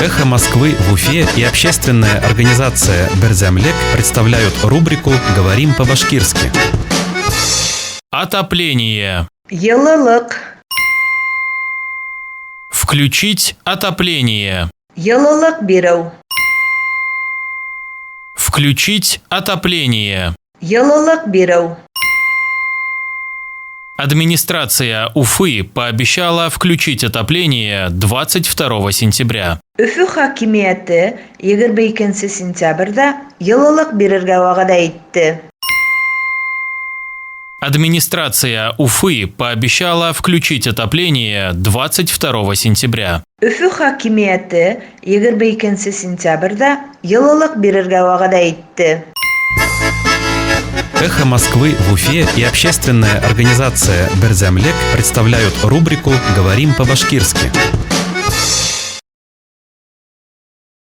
«Эхо Москвы» в Уфе и общественная организация «Берзямлек» представляют рубрику «Говорим по-башкирски». Отопление. Йылылык. Включить отопление. Йылылык бирү. Включить отопление. Йылылык бирү. Администрация Уфы пообещала включить отопление 22 сентября. Өфө хакимияты 22 сентябрда йылылык бирергә вәгъдә итте. Администрация Уфы пообещала включить отопление 22 сентября. Өфө хакимияты 22 сентябрда йылылык бирергә вәгъдә итте. «Эхо Москвы» в Уфе и общественная организация «Берзямлек» представляют рубрику «Говорим по-башкирски».